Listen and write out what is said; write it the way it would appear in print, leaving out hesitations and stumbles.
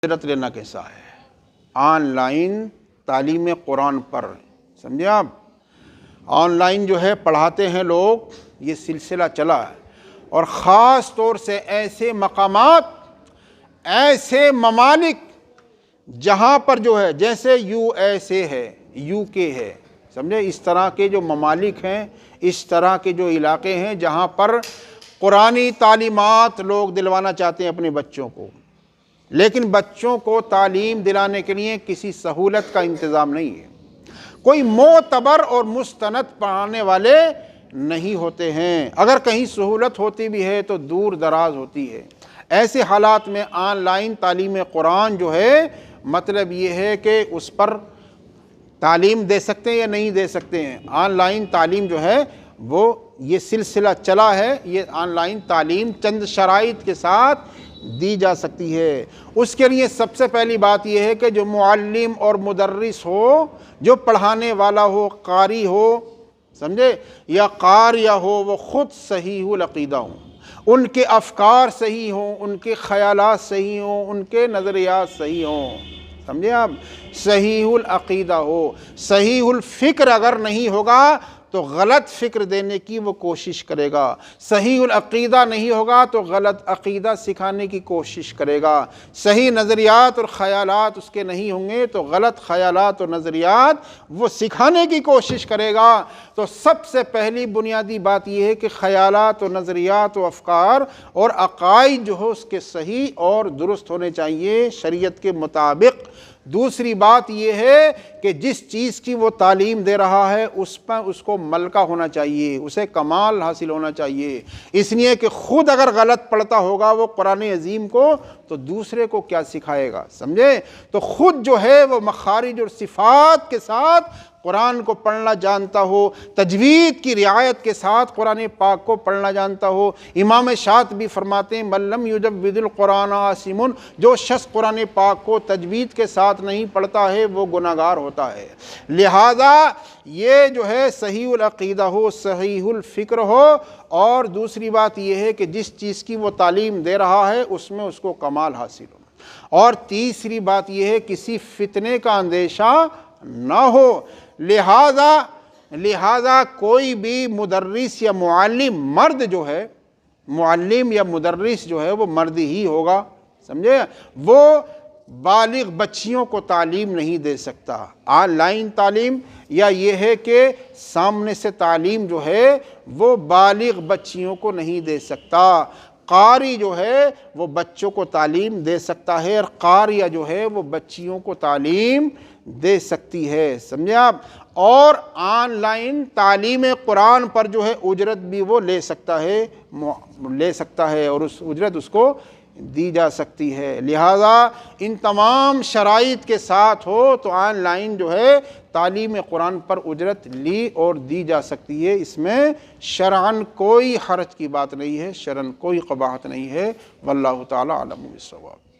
اجرت لینا کیسا ہے آن لائن تعلیم قرآن پر؟ سمجھے آپ، آن لائن جو ہے پڑھاتے ہیں لوگ، یہ سلسلہ چلا ہے، اور خاص طور سے ایسے مقامات، ایسے ممالک جہاں پر جو ہے جیسے یو ایس اے ہے، یو کے ہے، سمجھے، اس طرح کے جو ممالک ہیں، اس طرح کے جو علاقے ہیں جہاں پر قرآنی تعلیمات لوگ دلوانا چاہتے ہیں اپنے بچوں کو، لیکن بچوں کو تعلیم دلانے کے لیے کسی سہولت کا انتظام نہیں ہے، کوئی معتبر اور مستند پڑھانے والے نہیں ہوتے ہیں، اگر کہیں سہولت ہوتی بھی ہے تو دور دراز ہوتی ہے۔ ایسے حالات میں آن لائن تعلیم قرآن جو ہے، مطلب یہ ہے کہ اس پر تعلیم دے سکتے ہیں یا نہیں دے سکتے ہیں۔ آن لائن تعلیم جو ہے وہ یہ سلسلہ چلا ہے، یہ آن لائن تعلیم چند شرائط کے ساتھ دی جا سکتی ہے۔ اس کے لیے سب سے پہلی بات یہ ہے کہ جو معلم اور مدرس ہو، جو پڑھانے والا ہو، قاری ہو، سمجھے، یا قاریہ ہو، وہ خود صحیح العقیدہ ہوں، ان کے افکار صحیح ہوں، ان کے خیالات صحیح ہوں، ان کے نظریات صحیح ہوں، سمجھے آپ، صحیح العقیدہ ہو۔ صحیح الفکر اگر نہیں ہوگا تو غلط فکر دینے کی وہ کوشش کرے گا، صحیح العقیدہ نہیں ہوگا تو غلط عقیدہ سکھانے کی کوشش کرے گا، صحیح نظریات اور خیالات اس کے نہیں ہوں گے تو غلط خیالات اور نظریات وہ سکھانے کی کوشش کرے گا۔ تو سب سے پہلی بنیادی بات یہ ہے کہ خیالات و نظریات و افکار اور عقائد جو ہو اس کے صحیح اور درست ہونے چاہیے شریعت کے مطابق۔ دوسری بات یہ ہے کہ جس چیز کی وہ تعلیم دے رہا ہے اس پر اس کو ملکہ ہونا چاہیے، اسے کمال حاصل ہونا چاہیے، اس لیے کہ خود اگر غلط پڑھتا ہوگا وہ قرآن عظیم کو تو دوسرے کو کیا سکھائے گا، سمجھے۔ تو خود جو ہے وہ مخارج اور صفات کے ساتھ قرآن کو پڑھنا جانتا ہو، تجوید کی رعایت کے ساتھ قرآن پاک کو پڑھنا جانتا ہو۔ امام شاطبی فرماتے ہیں من لم یجود القرآن آثم، جو شخص قرآن پاک کو تجوید کے ساتھ نہیں پڑھتا ہے وہ گناہگار ہوتا ہے۔ لہذا یہ جو ہے صحیح العقیدہ ہو، صحیح الفکر ہو، اور دوسری بات یہ ہے کہ جس چیز کی وہ تعلیم دے رہا ہے اس میں اس کو کمال حاصل ہو، اور تیسری بات یہ ہے کسی فتنے کا اندیشہ نہ ہو۔ لہذا کوئی بھی مدرس یا معلم، مرد جو ہے، معلم یا مدرس جو ہے وہ مرد ہی ہوگا، سمجھے، وہ بالغ بچیوں کو تعلیم نہیں دے سکتا۔ آن لائن تعلیم یا یہ ہے کہ سامنے سے تعلیم جو ہے وہ بالغ بچیوں کو نہیں دے سکتا۔ قاری جو ہے وہ بچوں کو تعلیم دے سکتا ہے، اور قاریہ جو ہے وہ بچیوں کو تعلیم دے سکتی ہے، سمجھے آپ۔ اور آن لائن تعلیم قرآن پر جو ہے اجرت بھی وہ لے سکتا ہے اور اس اجرت اس کو دی جا سکتی ہے۔ لہذا ان تمام شرائط کے ساتھ ہو تو آن لائن جو ہے تعلیم قرآن پر اجرت لی اور دی جا سکتی ہے، اس میں شرعاً کوئی حرج کی بات نہیں ہے، شرعاً کوئی قباحت نہیں ہے۔ واللہ تعالی اعلم بالصواب۔